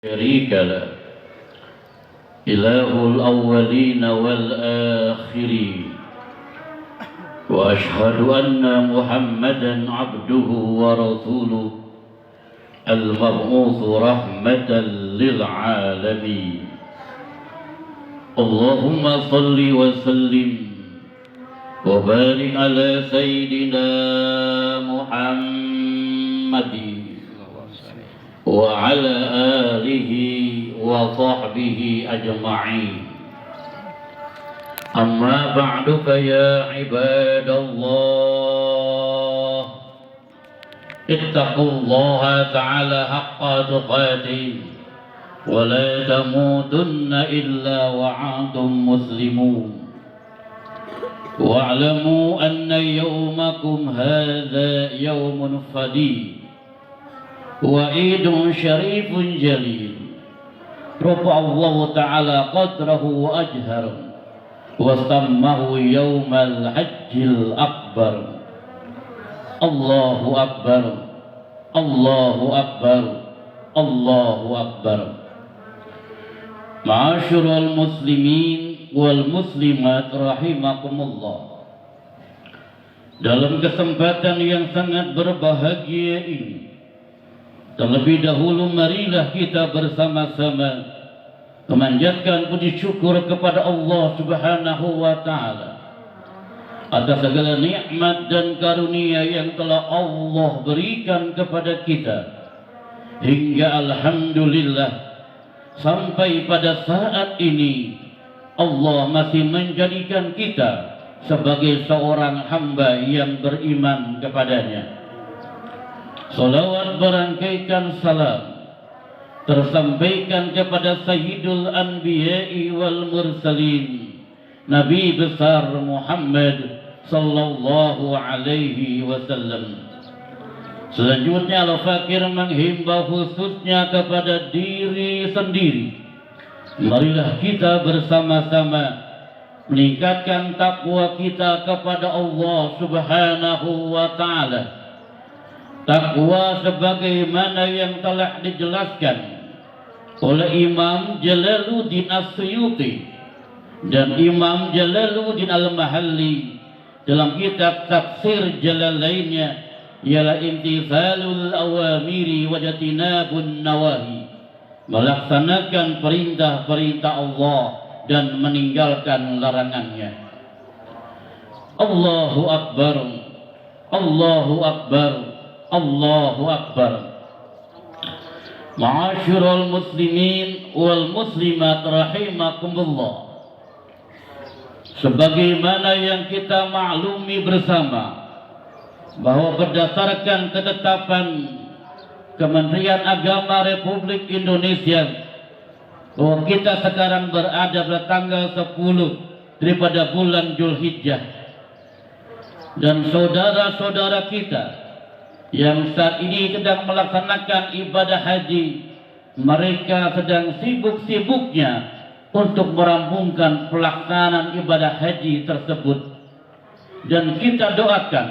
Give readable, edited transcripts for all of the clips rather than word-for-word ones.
شريك له إله الأولين والآخرين وأشهد أن محمدا عبده ورسوله المبعوث رحمة للعالمين. اللهم صل وسلم وبارك على سيدنا محمد وعلى آله وصحبه أجمعين. أما بعد فيا عباد الله اتقوا الله تعالى حق تقاته ولا تموتن إلا وأنتم مسلمون. واعلموا أن يومكم هذا يوم فديد وعيد شريف جليل رفع الله تعالى قدره وأجهره وسماه يوم الحج الأكبر. الله أكبر الله أكبر الله أكبر. Ma'asyiral muslimin wal muslimat rahimakumullah. Dalam kesempatan yang sangat berbahagia ini, terlebih dahulu marilah kita bersama-sama memanjatkan puji syukur kepada Allah Subhanahu wa taala atas segala nikmat dan karunia yang telah Allah berikan kepada kita, hingga alhamdulillah sampai pada saat ini Allah masih menjadikan kita sebagai seorang hamba yang beriman kepadanya. Salawat berangkaikan salam tersampaikan kepada Sayyidul Anbiya'i wal Mursalin, Nabi besar Muhammad sallallahu alaihi wasallam. Selanjutnya Al-Fakir menghimbau khususnya kepada diri sendiri. Marilah kita bersama-sama meningkatkan takwa kita kepada Allah Subhanahu wa taala. Takwa sebagaimana yang telah dijelaskan oleh Imam Jalaluddin As-Suyuti dan Imam Jalaluddin Al-Mahalli dalam kitab Tafsir Jalalainnya, ialah imtithalul awamiri wa jatinabun nawahi, melaksanakan perintah-perintah Allah dan meninggalkan larangannya. Allahu Akbar Allahu Akbar Allahu Akbar. Ma'asyiral muslimin wal muslimat rahimakumullah. Sebagaimana yang kita maklumi bersama bahwa berdasarkan ketetapan Kementerian Agama Republik Indonesia, bahwa kita sekarang berada pada tanggal 10 daripada bulan Zulhijjah, dan saudara-saudara kita yang saat ini sedang melaksanakan ibadah haji, mereka sedang sibuk-sibuknya untuk merampungkan pelaksanaan ibadah haji tersebut. Dan kita doakan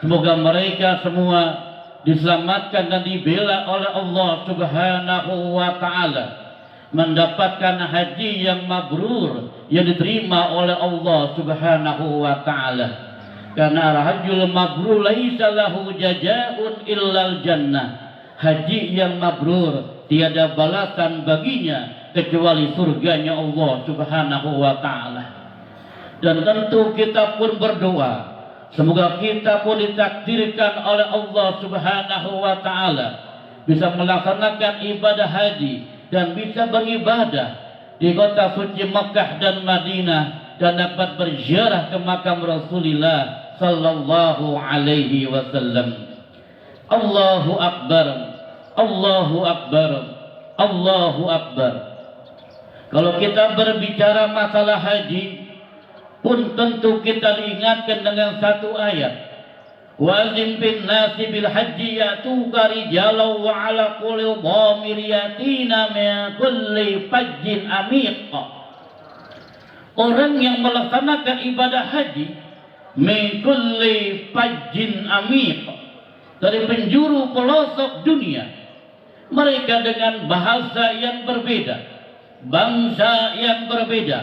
semoga mereka semua diselamatkan dan dibela oleh Allah Subhanahu wa taala, mendapatkan haji yang mabrur yang diterima oleh Allah Subhanahu wa taala. Karena hajjul mabrur laisa lahu jazaa'un illal jannah. Haji yang mabrur tiada balasan baginya kecuali surganya Allah Subhanahu wa taala. Dan tentu kita pun berdoa semoga kita pun ditakdirkan oleh Allah Subhanahu wa taala bisa melaksanakan ibadah haji dan bisa beribadah di kota suci Makkah dan Madinah, dan dapat berziarah ke makam Rasulullah sallallahu alaihi wasallam. Allahu Akbar Allahu Akbar Allahu Akbar. Kalau kita berbicara masalah haji pun tentu kita diingatkan dengan satu ayat, wazim bin nasi bil haji yatuka rijalau wa ala kulli dhamir yatina min kulli fajjin amiq. Orang yang melaksanakan ibadah haji min kulli fajjin amiq, dari penjuru pelosok dunia, Mereka dengan bahasa yang berbeda, bangsa yang berbeda,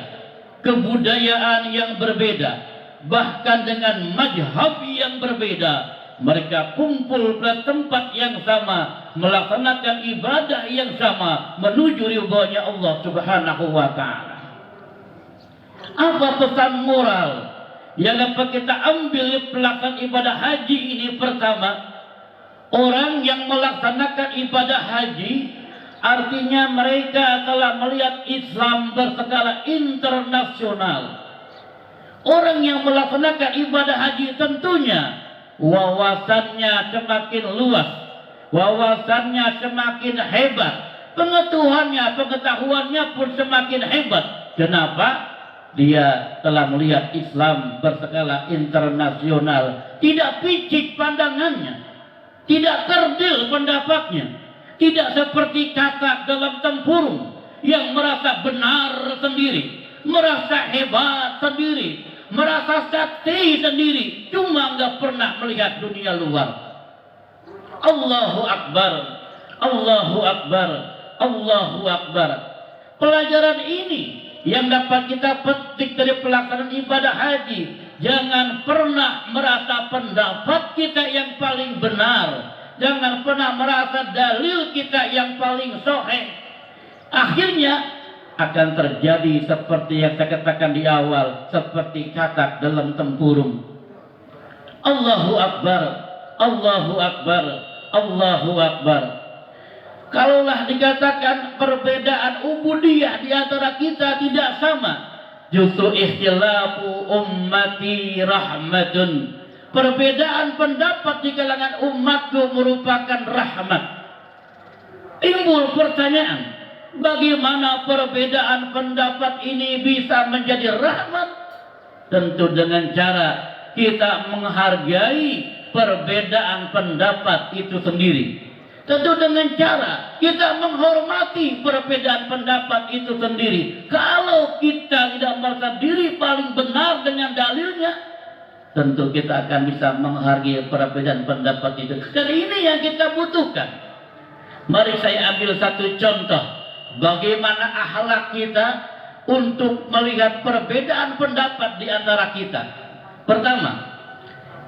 kebudayaan yang berbeda, bahkan dengan mazhab yang berbeda, mereka kumpul pada tempat yang sama, melaksanakan ibadah yang sama, menuju ridhonya Allah Subhanahu wa Ta'ala. Apa pesan moral yang dapat kita ambil di pelaksanaan ibadah haji ini? Pertama, orang yang melaksanakan ibadah haji artinya mereka telah melihat Islam berskala internasional. Orang yang melaksanakan ibadah haji tentunya wawasannya semakin luas, wawasannya semakin hebat, pengetahuannya pun semakin hebat. Kenapa? Dia telah melihat Islam berskala internasional. Tidak picik pandangannya, tidak kerdil pendapatnya, tidak seperti katak dalam tempurung yang merasa benar sendiri, merasa hebat sendiri, merasa sakti sendiri, cuma nggak pernah melihat dunia luar. Allahu Akbar, Allahu Akbar, Allahu Akbar. Pelajaran ini yang dapat kita petik dari pelaksanaan ibadah haji. Jangan pernah merasa pendapat kita yang paling benar, jangan pernah merasa dalil kita yang paling sahih. Akhirnya akan terjadi seperti yang saya katakan di awal, seperti katak dalam tempurung. Allahu Akbar, Allahu Akbar, Allahu Akbar. Kalaulah dikatakan perbedaan ubudiyah di antara kita tidak sama, justru ikhtilafu ummati rahmatun. Perbedaan pendapat di kalangan umatku merupakan rahmat. Timbul pertanyaan, bagaimana perbedaan pendapat ini bisa menjadi rahmat? Tentu dengan cara kita menghargai perbedaan pendapat itu sendiri. Tentu dengan cara kita menghormati perbedaan pendapat itu sendiri. Kalau kita tidak merasa diri paling benar dengan dalilnya, tentu kita akan bisa menghargai perbedaan pendapat itu. Dan ini yang kita butuhkan. Mari saya ambil satu contoh bagaimana akhlak kita untuk melihat perbedaan pendapat di antara kita. Pertama,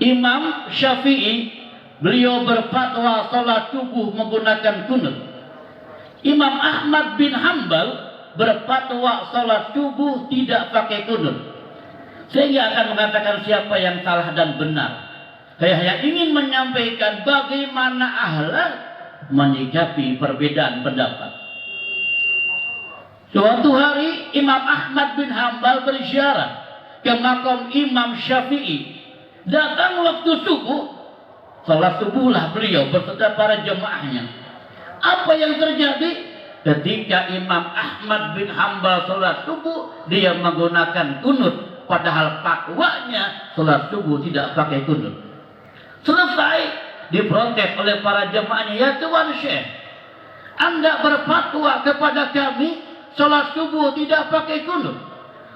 Imam Syafi'i, beliau berfatwa salat subuh menggunakan kunut. Imam Ahmad bin Hambal berfatwa salat subuh tidak pakai kunut. Saya akan mengatakan siapa yang salah dan benar. Saya hanya ingin menyampaikan bagaimana akhlak menyikapi perbedaan pendapat. Suatu hari Imam Ahmad bin Hambal berziarah ke makam Imam Syafi'i. Datang waktu subuh, salat subuhlah beliau beserta para jemaahnya. Apa yang terjadi? Ketika Imam Ahmad bin Hambal salat subuh, dia menggunakan kunut, padahal fatwanya salat subuh tidak pakai kunut. Selesai, diprotes oleh para jemaahnya, ya Tuan Syekh, Anda berfatwa kepada kami salat subuh tidak pakai kunut.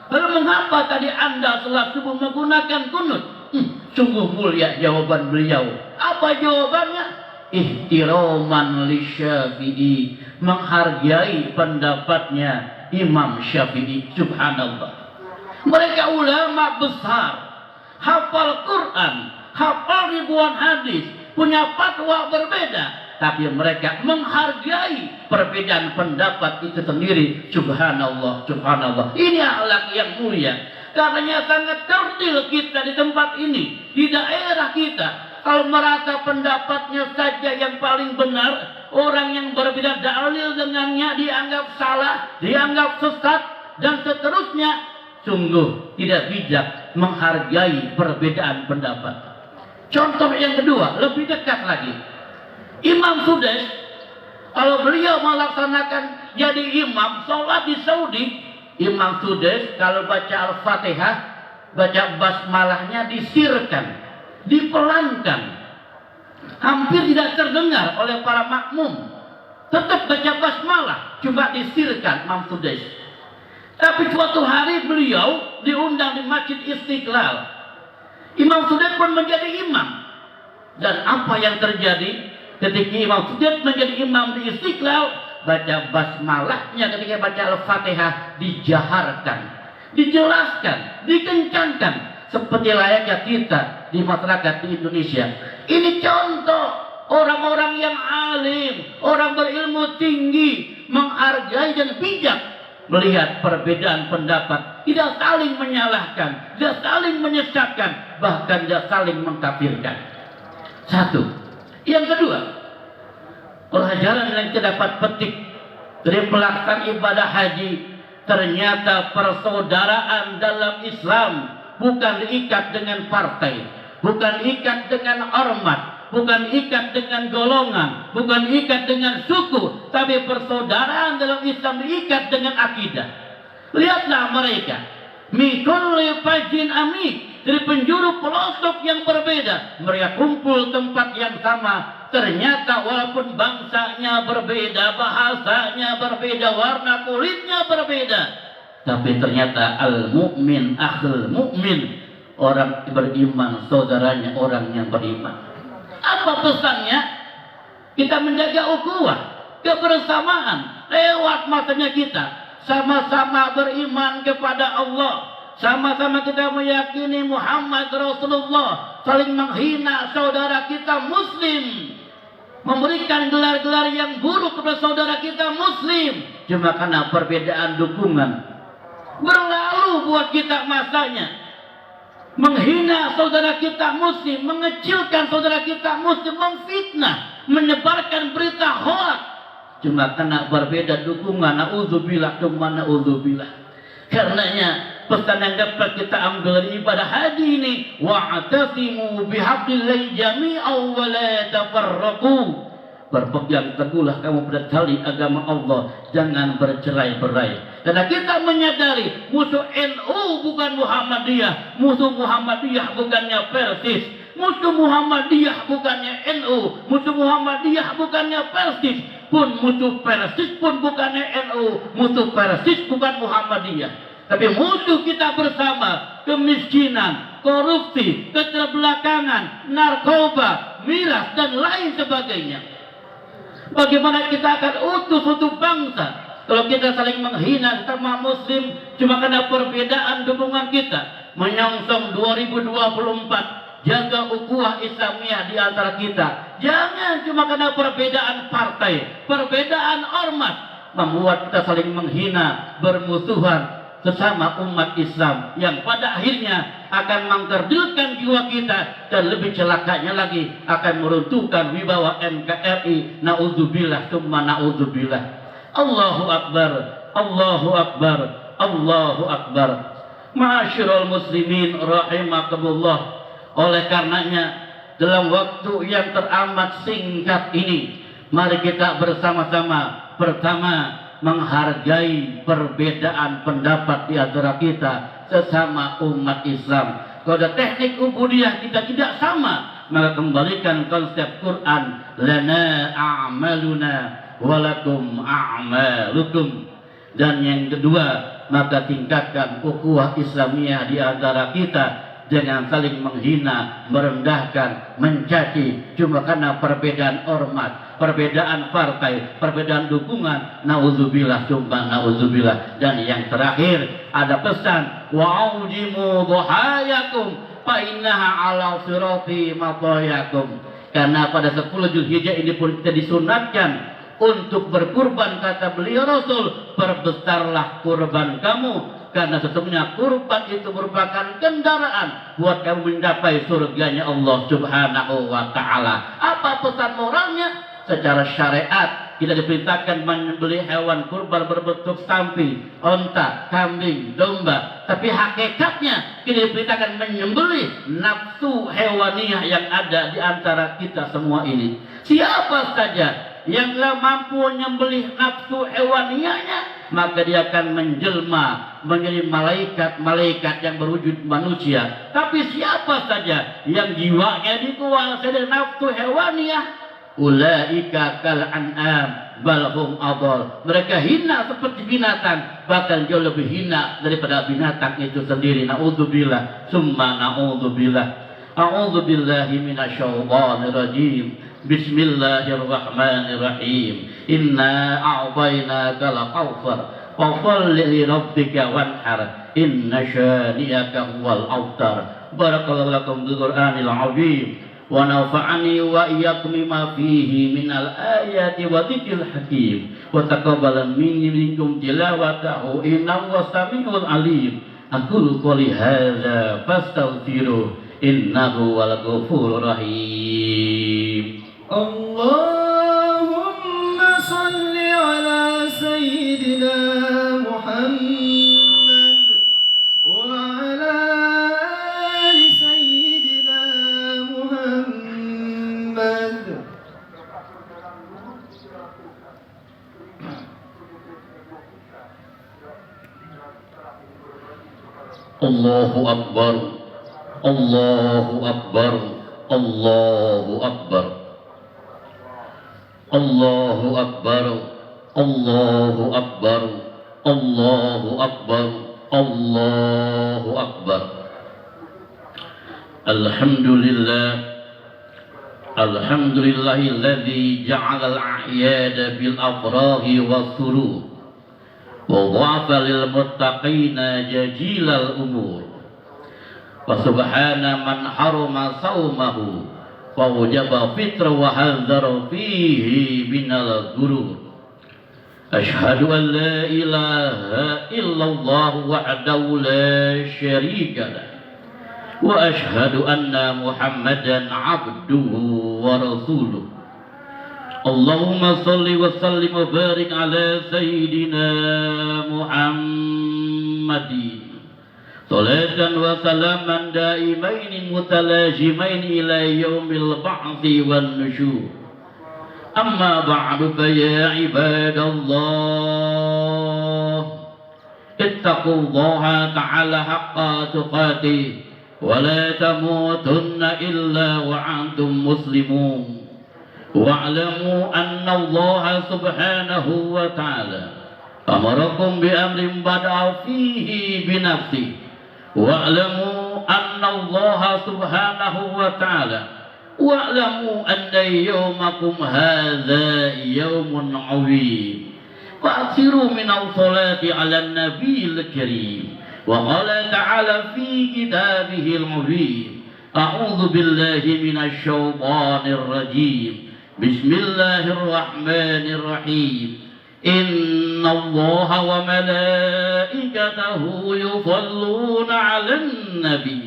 Lalu mengapa tadi Anda salat subuh menggunakan kunut? Sungguh mulia jawaban beliau. Apa jawabannya? Ihtiraman li Syafi'i, menghargai pendapatnya Imam Syafi'i. Subhanallah. Mereka ulama besar, hafal Quran, hafal ribuan hadis, punya fatwa berbeda, tapi mereka menghargai perbedaan pendapat itu sendiri. Subhanallah, subhanallah. Ini akhlak yang mulia. Karenanya sangat kerdil kita di tempat ini, di daerah kita. Kalau merasa pendapatnya saja yang paling benar, orang yang berbeda dalil dengannya dianggap salah, dianggap sesat, dan seterusnya, sungguh tidak bijak menghargai perbedaan pendapat. Contoh yang kedua, lebih dekat lagi. Imam Sudais, kalau beliau melaksanakan jadi imam sholat di Saudi, Imam Sudais kalau baca Al-Fatihah, baca basmalahnya disirkan, dipelankan, hampir tidak terdengar oleh para makmum. Tetap baca basmalah, cuma disirkan Imam Sudais. Tapi suatu hari beliau diundang di Masjid Istiqlal. Imam Sudais pun menjadi imam. Dan apa yang terjadi? Ketika Imam Sujud menjadi imam di Istiqlal, baca basmalahnya ketika baca Al-Fatihah dijaharkan, dijelaskan, dikencangkan seperti layaknya kita di masyarakat di Indonesia. Ini contoh orang-orang yang alim, orang berilmu tinggi, menghargai dan bijak melihat perbedaan pendapat, tidak saling menyalahkan, tidak saling menyesatkan, bahkan tidak saling mengkafirkan. Satu. Yang kedua, pelajaran yang kita dapat petik dari pelaksanaan ibadah haji, ternyata persaudaraan dalam Islam bukan diikat dengan partai, bukan diikat dengan ormas, bukan diikat dengan golongan, bukan diikat dengan suku, tapi persaudaraan dalam Islam diikat dengan akidah. Lihatlah mereka, mikul fajin amik, dari penjuru pelosok yang berbeda, mereka kumpul tempat yang sama. Ternyata walaupun bangsanya berbeda, bahasanya berbeda, warna kulitnya berbeda, tapi ternyata al-mu'min akhul mu'min, orang beriman saudaranya orang yang beriman. Apa pesannya? Kita menjaga ukhuwah, kebersamaan lewat matanya kita, sama-sama beriman kepada Allah, sama-sama kita meyakini Muhammad Rasulullah, saling menghina saudara kita muslim, memberikan gelar-gelar yang buruk kepada saudara kita muslim, cuma karena perbedaan dukungan. Berlalu buat kita masanya menghina saudara kita muslim, mengecilkan saudara kita muslim, memfitnah, menyebarkan berita hoax, cuma karena berbeda dukungan. Na'udzubillah, cuma na'udzubillah. Karenanya pesan yang dapat kita ambil dari ibadah haji ini, wa'tasimu bihablillahi jami'an wa la tafarraqu. Berpegang teguhlah kamu pada tali agama Allah, jangan bercerai-berai. Karena kita menyadari musuh NU bukan Muhammadiyah, musuh Muhammadiyah bukannya Persis, musuh Muhammadiyah bukannya NU, musuh Muhammadiyah bukannya Persis, pun musuh Persis pun bukannya NU, musuh Persis bukan Muhammadiyah. Tapi musuh kita bersama, kemiskinan, korupsi, keterbelakangan, narkoba, miras, dan lain sebagainya. Bagaimana kita akan utuh untuk bangsa kalau kita saling menghina sama muslim cuma karena perbedaan dukungan kita? Menyongsong 2024, jaga ukhuwah Islamiyah di antara kita. Jangan cuma karena perbedaan partai, perbedaan ormas membuat kita saling menghina, bermusuhan sesama umat Islam yang pada akhirnya akan mengkerdilkan jiwa kita, dan lebih celakanya lagi akan meruntuhkan wibawa NKRI. Na'udzubillah, summa na'udzubillah. Allahu Akbar, Allahu Akbar, Allahu Akbar. Ma'asyiral muslimin rahimakumullah. Oleh karenanya dalam waktu yang teramat singkat ini, mari kita bersama-sama pertama menghargai perbedaan pendapat di antara kita sesama umat Islam. Kalau ada teknik ubudiyah kita tidak sama, maka kembalikan konsep Quran, lana a'maluna walakum a'malukum. Dan yang kedua, maka tingkatkan ukhuwah Islamiyah di antara kita. Jangan saling menghina, merendahkan, mencaci cuma karena perbedaan ormas, perbedaan partai, perbedaan dukungan. Na'udzubillah, summa na'udzubillah. Dan yang terakhir ada pesan, wa'udimu dhuhayakum fa innaha ala sirati matayakum. Karena pada 10 Zulhijjah ini pun kita disunatkan untuk berkurban, kata beliau Rasul, perbesarlah kurban kamu, karena sesungguhnya kurban itu merupakan kendaraan buat kamu mencapai surganya Allah Subhanahu wa ta'ala. Apa pesan moralnya? Secara syariat kita diperintahkan membeli hewan kurban berbentuk sapi, onta, kambing, domba. Tapi hakikatnya kita diperintahkan menyembelih nafsu hewaniyah yang ada di antara kita semua ini. Siapa saja yang telah mampu menyembelih nafsu hewaniyahnya, maka dia akan menjelma menjadi malaikat-malaikat yang berwujud manusia. Tapi siapa saja yang jiwanya dikuasai dari nafsu hewaniyah, ulaika kal an'am bal hum adall. Mereka hina seperti binatang, bahkan jauh lebih hina daripada binatang itu sendiri. Na'udzubillah, summa na'udzubillah. A'udzu billahi minasyaitonir rajim. Bismillahirrahmanirrahim. Inna a'tainakal kautsar fasholli li rabbika wanhar. Inna syani'aka huwal abtar. Barakallahu lakum bil Qur'anil azim. Wa nafa'ani wa iyyakum bima fihi minal ayati wa dzikril hakim. Wa taqabbal minkum tilawatahu innahu was-sami'ul alim. Aqulu qouli hadza fastaghfiruh innahu wal ghafurur rahim. Allahumma salli ala sayyidina Muhammad wa ala ali sayyidina Muhammad. Allahu Akbar, Allahu Akbar, Allahu Akbar, Allahu Akbar, Allahu Akbar, Allahu Akbar, Allahu Akbar. Alhamdulillah, Alhamdulillahilladzi ja'ala al-a'yada bil afrahi was surur. وضعف للمتقين جزيل الأمور وسبحان من حرم صومه فوجب فطر وحذر فيه من الغرور أشهد أن لا إله إلا الله وحده لا شريك له وأشهد أن محمدا عبده ورسوله اللهم صل وسلم وبارك على سيدنا محمد صلاة وسلاما دائمين متلازمين إلى يوم البعث والنشور أما بعد فيا عباد الله اتقوا الله تعالى حق تقاته ولا تموتن إلا وأنتم مسلمون واعلموا أن الله سبحانه وتعالى أمركم بأمر بدأ فيه بنفسه واعلموا أن الله سبحانه وتعالى واعلموا أن يومكم هذا يوم عظيم فأكثروا من الصلاة على النبي الكريم وقال تعالى في كتابه العظيم أعوذ بالله من الشيطان الرجيم بسم الله الرحمن الرحيم إن الله وملائكته يصلون على النبي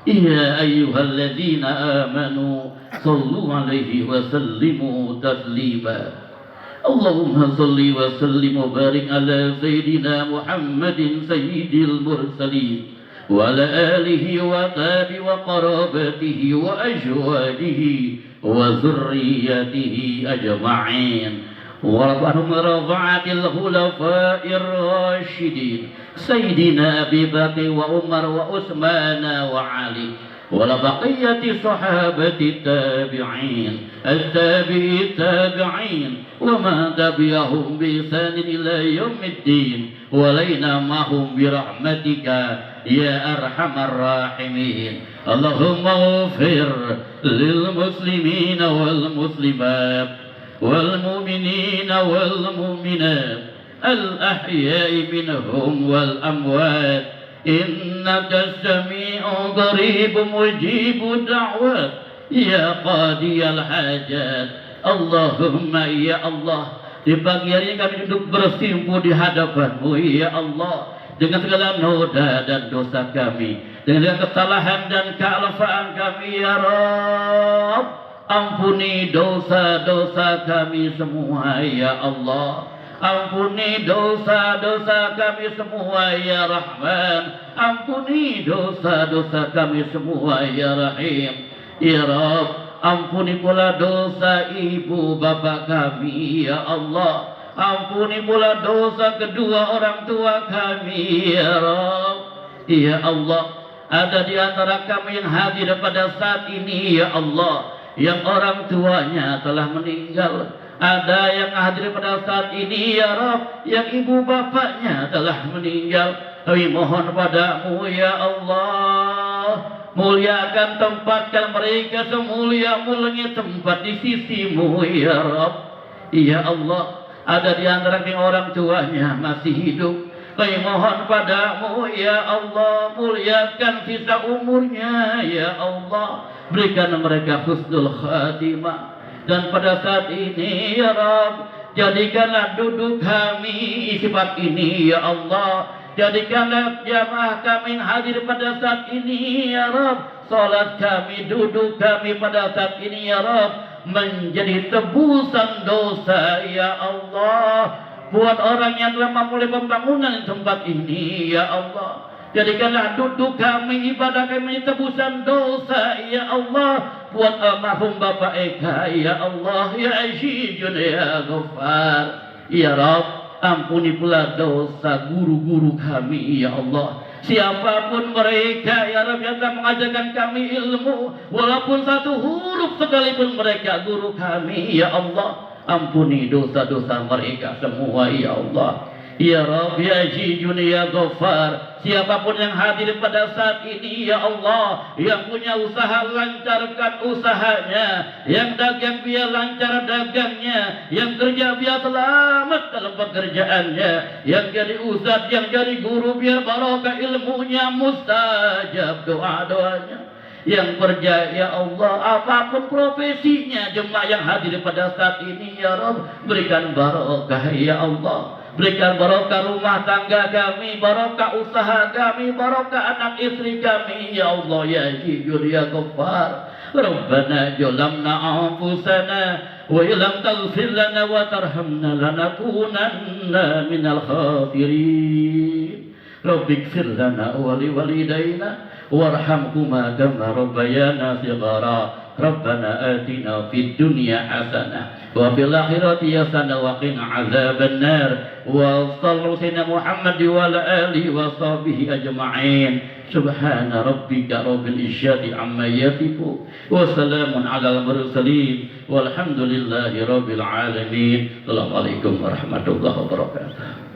يا أيها الذين آمنوا صلوا عليه وسلموا تسليما اللهم صل وسلم وبارك على سيدنا محمد سيد المرسلين وعلى آله وصحبه وقرابته وأزواجه وذريته أجمعين ورضهم رفعت الخلفاء الراشدين سيدنا أبي بكر وعمر وعثمان وعلي ولبقية صحابة التابعين التابعين وما تبعهم بإحسان إلى يوم الدين ولينا معهم برحمتك يا أرحم الراحمين اللهم اغفر للمسلمين والمسلمات والمؤمنين والمؤمنات الأحياء منهم والأموات إنك السميع قريب مجيب الدعوات يا قاضي الحاجات اللهم ya Allah di pagi hari ini kami duduk bersimpuh di hadapan-Mu ya Allah dengan segala noda dan dosa kami dengan kesalahan dan kealfaan kami ya Rabb ampuni dosa-dosa kami semua ya Allah ampuni dosa-dosa kami semua ya Rahman ampuni dosa-dosa kami semua ya Rahim ya Rabb ampuni pula dosa ibu bapa kami ya Allah ampuni pula dosa kedua orang tua kami ya Rabb ya Allah ada di antara kami yang hadir pada saat ini ya Allah yang orang tuanya telah meninggal ada yang hadir pada saat ini ya Rabb yang ibu bapaknya telah meninggal kami mohon padamu ya Allah muliakan, tempatkan mereka semulia-mulianya tempat di sisimu ya Rabb. Ya Allah, ada di antara orang tuanya masih hidup, kami mohon padamu ya Allah, muliakan sisa umurnya ya Allah, berikan mereka husnul khatimah. Dan pada saat ini ya Rabb, jadikanlah duduk kami sifat ini ya Allah, jadikanlah jamaah kami hadir pada saat ini ya Rabb, salat kami, duduk kami pada saat ini ya Rabb, menjadi tebusan dosa ya Allah. Buat orang yang telah memulai pembangunan tempat ini ya Allah, jadikanlah duduk kami, ibadah kami tebusan dosa ya Allah. Buat almarhum Bapak Eka ya Allah, ya Aziz ya Ghaffar ya Rabb, ampuni pula dosa guru-guru kami ya Allah. Siapapun mereka ya Rabb yang telah mengajarkan kami ilmu, walaupun satu huruf sekalipun mereka guru kami ya Allah, ampuni dosa-dosa mereka semua ya Allah. Ya Rabb ya Aziz ya Ghaffar, siapapun yang hadir pada saat ini ya Allah, yang punya usaha lancarkan usahanya, yang dagang biar lancar dagangnya, yang kerja biar selamat dalam pekerjaannya, yang jadi ustaz, yang jadi guru biar barokah ilmunya, mustajab doa-doanya. Yang kerja ya Allah, apapun profesinya, jemaah yang hadir pada saat ini ya Rabb, berikan barokah ya Allah. Berikan barokah rumah tangga kami, barokah usaha kami, barokah anak istri kami ya Allah ya Aziz ya Ghaffar. Rabbana zalamna anfusana wa illam taghfir lana wa tarhamna lanakunanna minal khasirin. Rabbighfir lana wa liwalidayna warhamhuma kama rabbayana shighara. Rabbana atina fid dunya hasanah wa fil akhirati hasanah wa qina adzaban nar. Wa sallallahu sayyidina Muhammad wa ala alihi wa sahbihi ajma'in. Subhana rabbika rabbil izzati amma yasifun wa salamun alal mursalin walhamdulillahi rabbil alamin. Assalamualaikum warahmatullahi wabarakatuh.